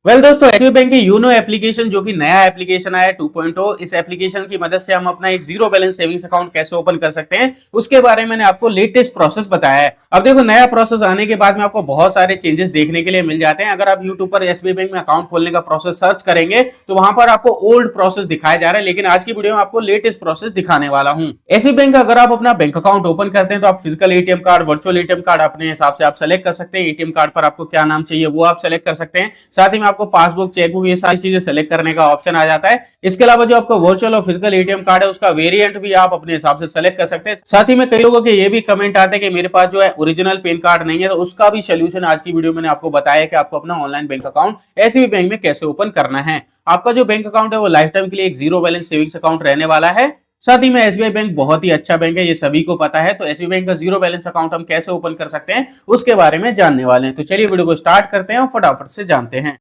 दोस्तों SBI bank की Uno application जो कि नया एप्लीकेशन आया है 2.0, इस एप्लीकेशन की मदद से हम अपना एक जीरो बैलेंस सेविंग्स अकाउंट कैसे ओपन कर सकते हैं उसके बारे में मैंने आपको लेटेस्ट प्रोसेस बताया है। अब देखो, नया प्रोसेस आने के बाद में आपको बहुत सारे चेंजेस देखने के लिए मिल जाते हैं। अगर आप यूट्यूब पर एसबीआई बैंक में अकाउंट खोलने का प्रोसेस सर्च करेंगे तो वहां पर आपको ओल्ड प्रोसेस दिखाया जा रहा है, लेकिन आज की वीडियो में आपको लेटेस्ट प्रोसेस दिखाने वाला हूं। एसबीआई बैंक अगर आप अपना बैंक अकाउंट ओपन करते हैं तो आप physical ATM card, virtual ATM card अपने हिसाब से आप सेलेक्ट कर सकते हैं। एटीएम कार्ड पर आपको क्या नाम चाहिए वो आप सेलेक्ट कर सकते हैं। साथ ही में आपको पासबुक, चेकबुक, ये सारी चीजें सेलेक्ट करने का ऑप्शन आ जाता है। इसके अलावा जो आपका वर्चुअल और फिजिकल एटीएम कार्ड है उसका वेरिएंट भी आप अपने हिसाब से सेलेक्ट कर सकते हैं। साथ ही में कई लोगों के ये भी कमेंट आते हैं कि मेरे पास जो है ओरिजिनल पैन कार्ड नहीं है, तो उसका भी सोल्यूशन आज की वीडियो में आपको बताया कि आपको अपना online bank account SBI bank में कैसे ओपन करना है। आपका जो बैंक अकाउंट है वो लाइफ टाइम के लिए एक जीरो बैलेंस सेविंग्स अकाउंट रहने वाला है। साथ ही में एसबीआई बैंक बहुत ही अच्छा बैंक है, ये सभी को पता है। तो एसबीआई बैंक का जीरो बैलेंस अकाउंट हम कैसे ओपन कर सकते हैं उसके बारे में जानने वाले हैं। तो चलिए वीडियो को स्टार्ट करते हैं और फटाफट से जानते हैं।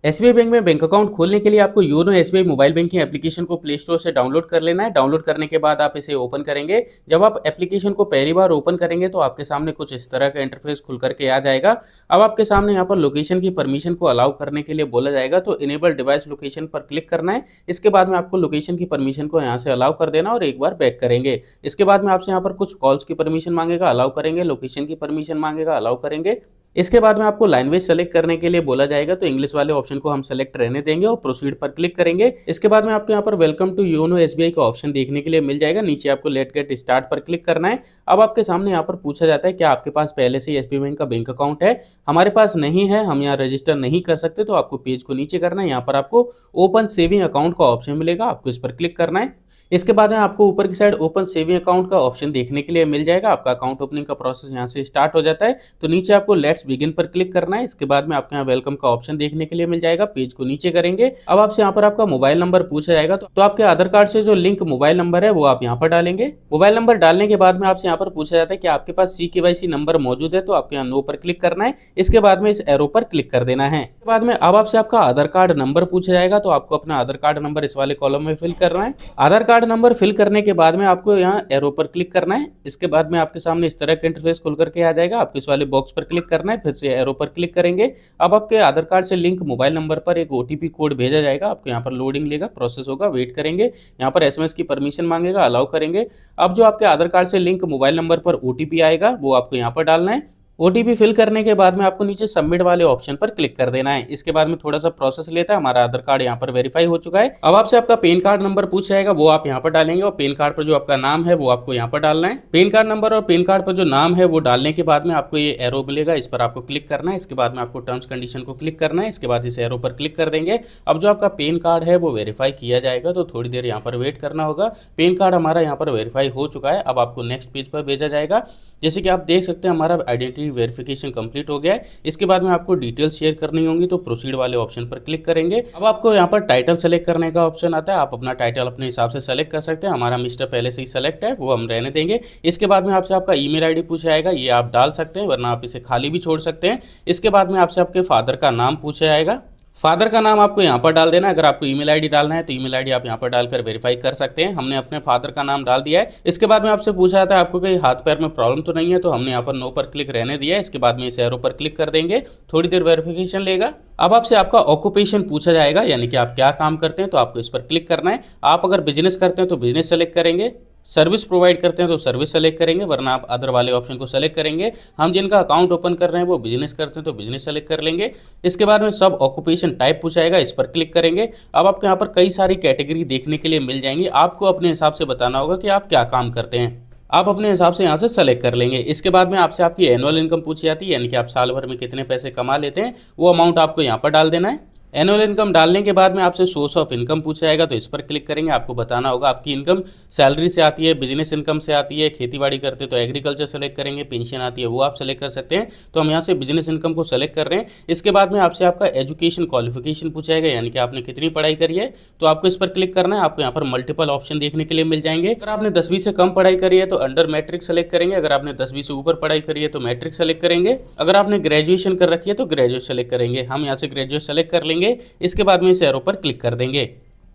एसबीआई बैंक में बैंक अकाउंट खोलने के लिए आपको YONO SBI mobile banking application को प्ले स्टोर से डाउनलोड कर लेना है। डाउनलोड करने के बाद आप इसे ओपन करेंगे। जब आप एप्लीकेशन को पहली बार ओपन करेंगे तो आपके सामने कुछ इस तरह का इंटरफेस खुल करके आ जाएगा। अब आपके सामने यहाँ पर लोकेशन की परमिशन को अलाउ करने के लिए बोला जाएगा, तो इनेबल डिवाइस लोकेशन पर क्लिक करना है। इसके बाद में आपको लोकेशन की परमिशन को यहाँ से अलाउ कर देना और एक बार बैक करेंगे। इसके बाद में आपसे यहाँ पर कुछ कॉल्स की परमिशन मांगेगा, अलाउ करेंगे। लोकेशन की परमिशन मांगेगा, अलाउ करेंगे। इसके बाद में आपको लैंग्वेज सेलेक्ट करने के लिए बोला जाएगा, तो इंग्लिश वाले ऑप्शन को हम सेलेक्ट रहने देंगे और प्रोसीड पर क्लिक करेंगे। इसके बाद में आपको यहाँ पर वेलकम टू योनो एसबीआई का ऑप्शन देखने के लिए मिल जाएगा। नीचे आपको लेट गेट स्टार्ट पर क्लिक करना है। अब आपके सामने यहाँ पर पूछा जाता है क्या आपके पास पहले से एसबीआई बैंक का बैंक अकाउंट है। हमारे पास नहीं है, हम यहाँ रजिस्टर नहीं कर सकते, तो आपको पेज को नीचे करना है। यहाँ पर आपको ओपन सेविंग अकाउंट का ऑप्शन मिलेगा, आपको इस पर क्लिक करना है। इसके बाद में आपको ऊपर की साइड ओपन सेविंग अकाउंट का ऑप्शन देखने के लिए मिल जाएगा। आपका अकाउंट ओपनिंग का प्रोसेस यहाँ से स्टार्ट हो जाता है। तो नीचे आपको लेट्स बिगिन पर क्लिक करना है। इसके बाद में आपको यहाँ वेलकम का ऑप्शन देखने के लिए मिल जाएगा। पेज को नीचे करेंगे। अब आपसे यहाँ पर आपका मोबाइल नंबर पूछा जाएगा, तो आपके आधार कार्ड से जो लिंक मोबाइल नंबर है वो आप यहाँ पर डालेंगे। मोबाइल नंबर डालने के बाद में आपसे यहाँ पर पूछा जाता है कि आपके पास CKYC नंबर मौजूद है, तो आपको यहाँ नो पर क्लिक करना है। इसके बाद में इस एरो पर क्लिक कर देना है। इसके बाद में अब आपसे आपका आधार कार्ड नंबर पूछा जाएगा, तो आपको अपना आधार कार्ड नंबर इस वाले कॉलम में फिल करना है। आधार कार्ड नंबर फिल करने के बाद में आपको यहाँ एरो पर क्लिक करना है। इसके बाद में आपके सामने इस तरह का इंटरफेस खुल करके आ जाएगा। आपको इस वाले बॉक्स पर क्लिक करना है, फिर से एरो पर क्लिक करेंगे। अब आपके आधार कार्ड से लिंक मोबाइल नंबर पर एक OTP कोड भेजा जाएगा। आपको यहाँ पर लोडिंग लेगा, प्रोसेस होगा, वेट करेंगे। यहाँ पर SMS की परमिशन मांगेगा, अलाउ करेंगे। अब जो आपके आधार कार्ड से लिंक मोबाइल नंबर पर OTP आएगा वो आपको यहाँ पर डालना है। OTP फिल करने के बाद में आपको नीचे सबमिट वाले ऑप्शन पर क्लिक कर देना है। इसके बाद में थोड़ा सा प्रोसेस लेता है। हमारा आधार कार्ड यहाँ पर वेरीफाई हो चुका है। अब आपसे आपका पैन कार्ड नंबर पूछ जाएगा, वो आप यहाँ पर डालेंगे और पैन कार्ड पर जो आपका नाम है वो आपको यहाँ पर डालना है। पैन कार्ड नंबर और पैन कार्ड पर जो नाम है वो डालने के बाद में आपको ये एरो मिलेगा, इस पर आपको क्लिक करना है। इसके बाद में आपको टर्म्स कंडीशन को क्लिक करना है। इसके बाद इस एरो पर क्लिक कर देंगे। अब जो आपका पैन कार्ड है वो वेरीफाई किया जाएगा, तो थोड़ी देर यहाँ पर वेट करना होगा। पैन कार्ड हमारा यहाँ पर वेरीफाई हो चुका है। अब आपको नेक्स्ट पेज पर भेजा जाएगा। जैसे कि आप देख सकते हैं हमारा आइडेंटिटी वेरिफिकेशन कंप्लीट हो गया है। इसके बाद में आपको डिटेल्स शेयर करनी होंगी, तो प्रोसीड वाले ऑप्शन पर क्लिक करेंगे। अब आपको यहाँ पर टाइटल सेलेक्ट करने का ऑप्शन आता है। आप अपना टाइटल अपने हिसाब से सेलेक्ट कर सकते हैं। हमारा मिस्टर पहले से ही सेलेक्ट है, वो हम रहने देंगे। इसके बाद में आपसे आपका ईमेल आईडी पूछा जाएगा, ये आप डाल सकते हैं, वरना आप इसे खाली भी छोड़ सकते हैं। इसके बाद में आपसे आपके फादर का नाम पूछा जाएगा। फादर का नाम आपको यहाँ पर डाल देना है। अगर आपको ईमेल आईडी डालना है तो ईमेल आईडी आप यहाँ पर डालकर वेरीफाई कर सकते हैं। हमने अपने फादर का नाम डाल दिया है। इसके बाद में आपसे पूछा जाता है आपको कहीं हाथ पैर में प्रॉब्लम तो नहीं है, तो हमने यहाँ पर नो पर क्लिक रहने दिया है। इसके बाद में इस एरो पर क्लिक कर देंगे, थोड़ी देर वेरिफिकेशन लेगा। अब आपसे आपका ऑक्यूपेशन पूछा जाएगा, यानी कि आप क्या काम करते हैं, तो आपको इस पर क्लिक करना है। आप अगर बिजनेस करते हैं तो बिजनेस सेलेक्ट करेंगे, सर्विस प्रोवाइड करते हैं तो सर्विस सेलेक्ट करेंगे, वरना आप अदर वाले ऑप्शन को सेलेक्ट करेंगे। हम जिनका अकाउंट ओपन कर रहे हैं वो बिजनेस करते हैं तो बिजनेस सेलेक्ट कर लेंगे। इसके बाद में सब ऑक्यूपेशन टाइप पूछाएगा, इस पर क्लिक करेंगे। अब आपको यहाँ पर कई सारी कैटेगरी देखने के लिए मिल जाएंगी। आपको अपने हिसाब से बताना होगा कि आप क्या काम करते हैं। आप अपने हिसाब से यहाँ से सेलेक्ट कर लेंगे। इसके बाद में आपसे आपकी एनुअल इनकम पूछी जाती है, यानी कि आप साल भर में कितने पैसे कमा लेते हैं, वो अमाउंट आपको यहाँ पर डाल देना है। एनुअल इनकम डालने के बाद में आपसे सोर्स ऑफ इनकम पूछा जाएगा, तो इस पर क्लिक करेंगे। आपको बताना होगा आपकी इनकम सैलरी से आती है, बिजनेस इनकम से आती है, खेतीबाड़ी करते तो एग्रीकल्चर सेलेक्ट करेंगे, पेंशन आती है वो आप सेलेक्ट कर सकते हैं। तो हम यहाँ से बिजनेस इनकम को सेलेक्ट कर रहे हैं। इसके बाद में आपसे आपका एजुकेशन क्वालिफिकेशन पूछा जाएगा, यानी कि आपने कितनी पढ़ाई करी है, तो आपको इस पर क्लिक करना है। आपको यहाँ पर मल्टीपल ऑप्शन देखने के लिए मिल जाएंगे। अगर आपने 10वीं से कम पढ़ाई करी है तो अंडर मैट्रिक सेलेक्ट करेंगे। अगर आपने 10वीं से ऊपर पढ़ाई करी है तो मैट्रिक सेलेक्ट करेंगे। अगर आपने ग्रेजुएशन कर रखी है तो ग्रेजुएट सेलेक्ट करेंगे। हम यहाँ से ग्रेजुएट सेलेक्ट कर लेंगे। इसके बाद में इस एरो पर क्लिक कर देंगे।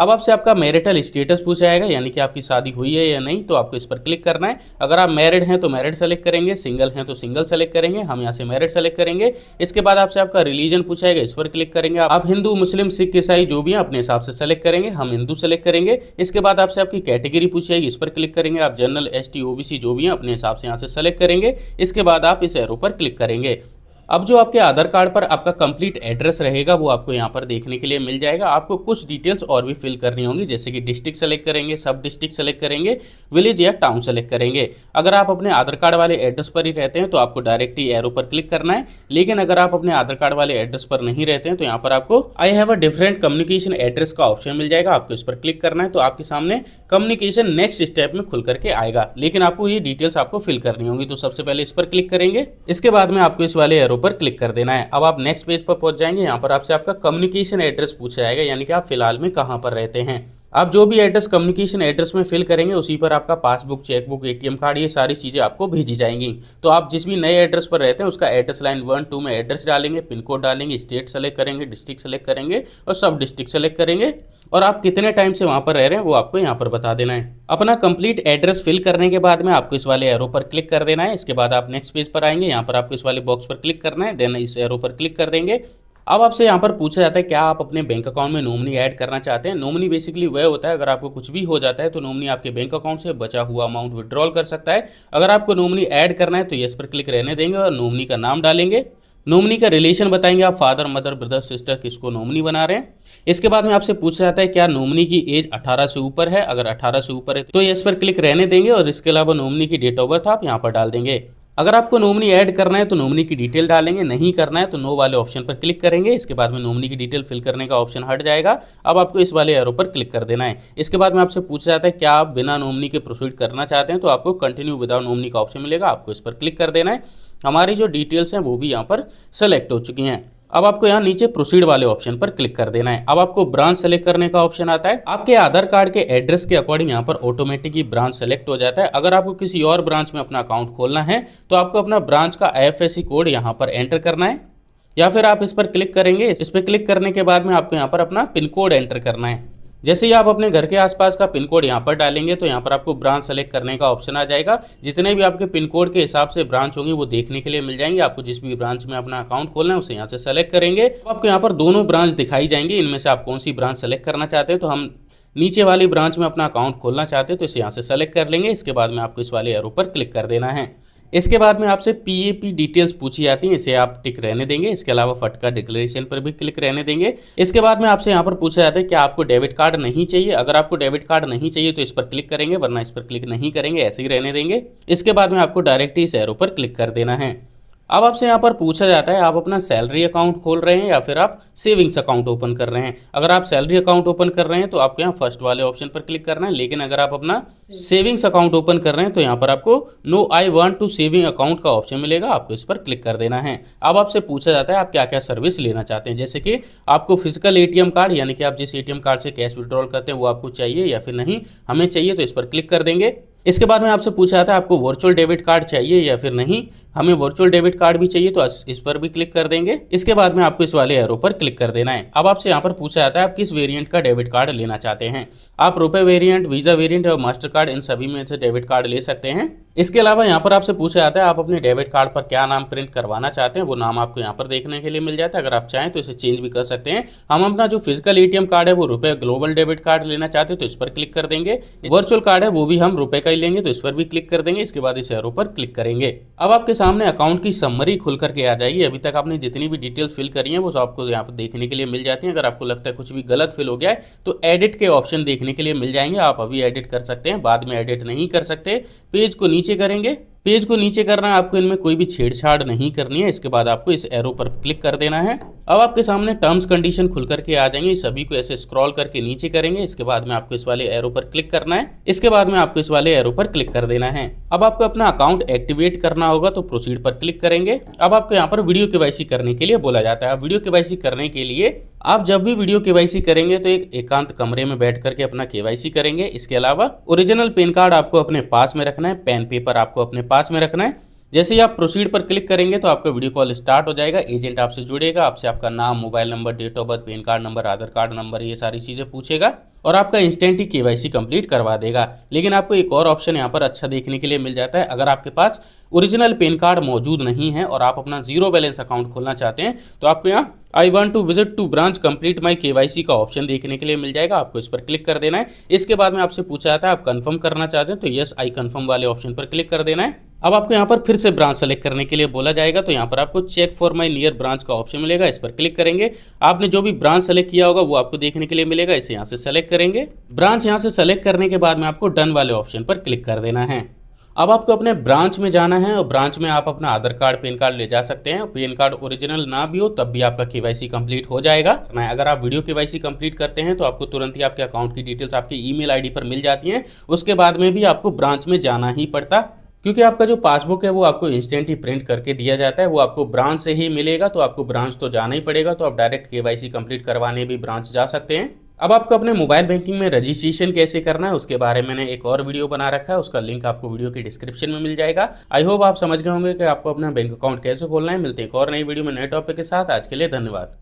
अब आपसे आपका मैरिटल स्टेटस पूछा जाएगा, यानी कि आपकी शादी हुई है या नहीं, तो आपको इस पर क्लिक करना है। अगर आप मैरिड हैं तो मैरिड सेलेक्ट करेंगे, सिंगल हैं तो सिंगल सेलेक्ट करेंगे, हम यहाँ से मैरिड सेलेक्ट करेंगे। इसके बाद आपसे आपका रिलीजन पूछा जाएगा, इस पर क्लिक करेंगे। आप हिंदू, मुस्लिम, सिख, ईसाई जो भी हैं अपने हिसाब से सेलेक्ट करेंगे, हम हिंदू सेलेक्ट करेंगे। इसके बाद आपसे आपकी कैटेगरी पूछी जाएगी, इस पर क्लिक करेंगे। आप जनरल, एसटी, ओबीसी जो भी हैं अपने हिसाब से यहाँ से सेलेक्ट करेंगे। इसके बाद आप इस एरो पर क्लिक करेंगे। अब जो आपके आधार कार्ड पर आपका कंप्लीट एड्रेस रहेगा वो आपको यहाँ पर देखने के लिए मिल जाएगा। आपको कुछ डिटेल्स और भी फिल करनी होंगी, जैसे कि डिस्ट्रिक्ट सेलेक्ट करेंगे, सब डिस्ट्रिक्ट सेलेक्ट करेंगे, विलेज या टाउन सेलेक्ट करेंगे। अगर आप अपने आधार कार्ड वाले एड्रेस पर ही रहते हैं तो आपको डायरेक्ट ही एरो पर क्लिक करना है। लेकिन अगर आप अपने आधार कार्ड वाले एड्रेस पर नहीं रहते हैं तो यहाँ पर आपको I have a different communication address का ऑप्शन मिल जाएगा, आपको इस पर क्लिक करना है। तो आपके सामने कम्युनिकेशन नेक्स्ट स्टेप में खुल करके आएगा, लेकिन आपको ये डिटेल्स आपको फिल करनी होंगी। तो सबसे पहले इस पर क्लिक करेंगे, इसके बाद में आपको इस वाले एरो पर क्लिक कर देना है। अब आप नेक्स्ट पेज पर पहुंच जाएंगे। यहाँ पर आपसे आपका कम्युनिकेशन एड्रेस पूछा जाएगा, यानी कि आप फिलहाल में कहां पर रहते हैं। आप जो भी एड्रेस कम्युनिकेशन एड्रेस में फिल करेंगे उसी पर आपका पासबुक, चेकबुक, एटीएम कार्ड, ये सारी चीज़ें आपको भेजी जाएंगी। तो आप जिस भी नए एड्रेस पर रहते हैं उसका एड्रेस लाइन 1, 2 में एड्रेस डालेंगे, पिन कोड डालेंगे, स्टेट सेलेक्ट करेंगे, डिस्ट्रिक्ट सेलेक्ट करेंगे और सब डिस्ट्रिक्ट सेलेक्ट करेंगे। और आप कितने टाइम से वहाँ पर रह रहे हैं वो आपको यहाँ पर बता देना है। अपना कंप्लीट एड्रेस फिल करने के बाद में आपको इस वाले एरो पर क्लिक कर देना है। इसके बाद आप नेक्स्ट पेज पर आएंगे, यहाँ पर आपको इस वाले बॉक्स पर क्लिक करना है, देन इस एरो पर क्लिक कर देंगे। अब आपसे यहाँ पर पूछा जाता है क्या आप अपने बैंक अकाउंट में नॉमिनी ऐड करना चाहते हैं। नॉमिनी बेसिकली वह होता है अगर आपको कुछ भी हो जाता है तो नॉमिनी आपके बैंक अकाउंट से बचा हुआ अमाउंट विड्रॉल कर सकता है। अगर आपको नॉमिनी ऐड करना है तो यस पर क्लिक रहने देंगे और नॉमिनी का नाम डालेंगे। नॉमिनी का रिलेशन बताएंगे, आप फादर, मदर, ब्रदर, सिस्टर किसको नॉमिनी बना रहे हैं। इसके बाद में आपसे पूछा जाता है क्या नॉमिनी की एज 18 से ऊपर है। अगर 18 से ऊपर है तो यस पर क्लिक रहने देंगे और इसके अलावा नॉमिनी की डेट ऑफ बर्थ आप यहाँ पर डाल देंगे। अगर आपको नॉमिनी ऐड करना है तो नॉमिनी की डिटेल डालेंगे, नहीं करना है तो नो वाले ऑप्शन पर क्लिक करेंगे। इसके बाद में नॉमिनी की डिटेल फिल करने का ऑप्शन हट जाएगा। अब आपको इस वाले एरो पर क्लिक कर देना है। इसके बाद में आपसे पूछा जाता है क्या आप बिना नॉमिनी के प्रोसीड करना चाहते हैं, तो आपको कंटिन्यू विदाउट नॉमिनी का ऑप्शन मिलेगा, आपको इस पर क्लिक कर देना है। हमारी जो डिटेल्स हैं वो भी यहाँ पर सेलेक्ट हो चुकी हैं। अब आपको यहाँ नीचे प्रोसीड वाले ऑप्शन पर क्लिक कर देना है। अब आपको ब्रांच सेलेक्ट करने का ऑप्शन आता है। आपके आधार कार्ड के एड्रेस के अकॉर्डिंग यहाँ पर ऑटोमेटिकली ब्रांच सेलेक्ट हो जाता है। अगर आपको किसी और ब्रांच में अपना अकाउंट खोलना है तो आपको अपना ब्रांच का IFSC कोड यहाँ पर एंटर करना है, या फिर आप इस पर क्लिक करेंगे। इस पर क्लिक करने के बाद में आपको यहाँ पर अपना पिन कोड एंटर करना है। जैसे ही आप अपने घर के आसपास का पिन कोड यहाँ पर डालेंगे तो यहाँ पर आपको ब्रांच सेलेक्ट करने का ऑप्शन आ जाएगा। जितने भी आपके पिन कोड के हिसाब से ब्रांच होंगी वो देखने के लिए मिल जाएंगे। आपको जिस भी ब्रांच में अपना अकाउंट खोलना है उसे यहाँ से सेलेक्ट करेंगे। तो आपको यहाँ पर दोनों ब्रांच दिखाई जाएंगी, इनमें से आप कौन सी ब्रांच सेलेक्ट करना चाहते हैं। तो हम नीचे वाली ब्रांच में अपना अकाउंट खोलना चाहते हैं तो इसे यहाँ से सेलेक्ट कर लेंगे। इसके बाद में आपको इस वाले एरो पर क्लिक कर देना है। इसके बाद में आपसे PAP डिटेल्स पूछी जाती हैं, इसे आप टिक रहने देंगे। इसके अलावा फटका डिक्लेरेशन पर भी क्लिक रहने देंगे। इसके बाद में आपसे यहाँ पर पूछा जाता है कि आपको डेबिट कार्ड नहीं चाहिए। अगर आपको डेबिट कार्ड नहीं चाहिए तो इस पर क्लिक करेंगे, वरना इस पर क्लिक नहीं करेंगे, ऐसे ही रहने देंगे। इसके बाद में आपको डायरेक्ट इस एरो पर क्लिक कर देना है। अब आपसे यहाँ पर पूछा जाता है आप अपना सैलरी अकाउंट खोल रहे हैं या फिर आप सेविंग्स अकाउंट ओपन कर रहे हैं। अगर आप सैलरी अकाउंट ओपन कर रहे हैं तो आपको यहाँ फर्स्ट वाले ऑप्शन पर क्लिक करना है। लेकिन अगर आप अपना सेविंग्स अकाउंट ओपन कर रहे हैं तो यहाँ पर आपको no I want to saving account का ऑप्शन मिलेगा, आपको इस पर क्लिक कर देना है। अब आपसे पूछा जाता है आप क्या क्या सर्विस लेना चाहते हैं, जैसे कि आपको फिजिकल ATM कार्ड, यानी कि आप जिस ATM कार्ड से कैश विड्रॉल करते हैं वो आपको चाहिए या फिर नहीं, हमें चाहिए, तो इस पर क्लिक कर देंगे। इसके बाद में आपसे पूछा जाता है आपको वर्चुअल डेबिट कार्ड चाहिए या फिर नहीं, हमें वर्चुअल डेबिट कार्ड भी चाहिए, तो इस पर भी क्लिक कर देंगे। इसके बाद में आपको इस वाले एरो पर क्लिक कर देना है। अब आपसे यहाँ पर पूछा जाता है आप किस वेरिएंट का डेबिट कार्ड लेना चाहते हैं। आप रुपए वेरिएंट, वीजा वेरिएंट और मास्टर कार्ड, इन सभी में से डेबिट कार्ड ले सकते हैं। इसके अलावा यहाँ पर आपसे पूछा जाता है आप अपने डेबिट कार्ड पर क्या नाम प्रिंट करवाना चाहते हैं, वो नाम आपको यहाँ पर देखने के लिए मिल जाता है। अगर आप चाहें तो इसे चेंज भी कर सकते हैं। हम अपना जो फिजिकल ATM कार्ड है वो रुपए ग्लोबल डेबिट कार्ड लेना चाहते हैं तो इस पर क्लिक कर देंगे। वर्चुअल कार्ड है वो भी हम रुपए का ही लेंगे तो इस पर भी क्लिक कर देंगे। इसके बाद इस एरो पर क्लिक करेंगे। अब आपके सामने अकाउंट की समरी खुल करके आ जाएगी। अभी तक आपने जितनी भी डिटेल्स फिल करी हैं वो आपको यहाँ पर देखने के लिए मिल जाती हैं। अगर आपको लगता है कुछ भी गलत फिल हो गया है तो एडिट के ऑप्शन देखने के लिए मिल जाएंगे, आप अभी एडिट कर सकते हैं, बाद में एडिट नहीं कर सकते। पेज को नीचे करेंगे, पेज को नीचे करना है आपको, इनमें कोई भी छेड़छाड़ नहीं करनी है। इसके बाद आपको इस एरो पर क्लिक कर देना है। अब आपके सामने टर्म्स कंडीशन खुल करके आ जाएंगे, सभी को ऐसे स्क्रॉल करके नीचे करेंगे। इसके बाद में आपको इस वाले एरो पर क्लिक करना है। इसके बाद में आपको इस वाले एरो पर क्लिक कर देना है। अब आपको अपना अकाउंट एक्टिवेट करना होगा तो प्रोसीड पर क्लिक करेंगे। अब आपको यहाँ पर वीडियो KYC करने के लिए बोला जाता है। वीडियो KYC करने के लिए आप जब भी वीडियो KYC करेंगे तो एक एकांत कमरे में बैठ करके अपना KYC करेंगे। इसके अलावा ओरिजिनल पैन कार्ड आपको अपने पास में रखना है, पेन पेपर आपको अपने पास में रखना है। जैसे ही आप प्रोसीड पर क्लिक करेंगे तो आपका वीडियो कॉल स्टार्ट हो जाएगा। एजेंट आपसे जुड़ेगा, आपसे आपका नाम, mobile number, date of birth, PAN card number, Aadhaar card number, ये सारी चीज़ें पूछेगा और आपका इंस्टेंट ही केवाईसी कंप्लीट करवा देगा। लेकिन आपको एक और ऑप्शन यहाँ पर अच्छा देखने के लिए मिल जाता है। अगर आपके पास ओरिजिनल पैन कार्ड मौजूद नहीं है और आप अपना जीरो बैलेंस अकाउंट खोलना चाहते हैं तो आपको यहाँ I want to visit to branch complete my KYC का ऑप्शन देखने के लिए मिल जाएगा। आपको इस पर क्लिक कर देना है। इसके बाद में आपसे पूछा जाता है आप कंफर्म करना चाहते हैं तो यस आई कंफर्म वाले ऑप्शन पर क्लिक कर देना है। अब आपको यहाँ पर फिर से ब्रांच सेलेक्ट करने के लिए बोला जाएगा तो यहाँ पर आपको check for my near branch का ऑप्शन मिलेगा। इस पर क्लिक करेंगे। आपने जो भी ब्रांच सेलेक्ट किया होगा वो आपको देखने के लिए मिलेगा। इसे यहाँ से सेलेक्ट करेंगे। ब्रांच यहाँ से सेलेक्ट करने के बाद में आपको डन वाले ऑप्शन पर क्लिक कर देना है। अब आपको अपने ब्रांच में जाना है और ब्रांच में आप अपना आधार कार्ड, पैन कार्ड ले जा सकते हैं। पैन कार्ड ओरिजिनल ना भी हो तब भी आपका केवाईसी कंप्लीट हो जाएगा। अगर आप वीडियो केवाईसी कंप्लीट करते हैं तो आपको तुरंत ही आपके अकाउंट की डिटेल्स आपके ईमेल आईडी पर मिल जाती हैं। उसके बाद में भी आपको ब्रांच में जाना ही पड़ता, क्योंकि आपका जो पासबुक है वो आपको इंस्टेंट ही प्रिंट करके दिया जाता है। वो आपको ब्रांच से ही मिलेगा तो आपको ब्रांच तो जाना ही पड़ेगा। तो आप डायरेक्ट केवाईसी कंप्लीट करवाने भी ब्रांच जा सकते हैं। अब आपको अपने मोबाइल बैंकिंग में रजिस्ट्रेशन कैसे करना है उसके बारे में मैंने एक और वीडियो बना रखा है। उसका लिंक आपको वीडियो की डिस्क्रिप्शन में मिल जाएगा। आई होप आप समझ गए होंगे कि आपको अपना बैंक अकाउंट कैसे खोलना है। मिलते हैं एक और नई वीडियो में नए टॉपिक के साथ। आज के लिए धन्यवाद।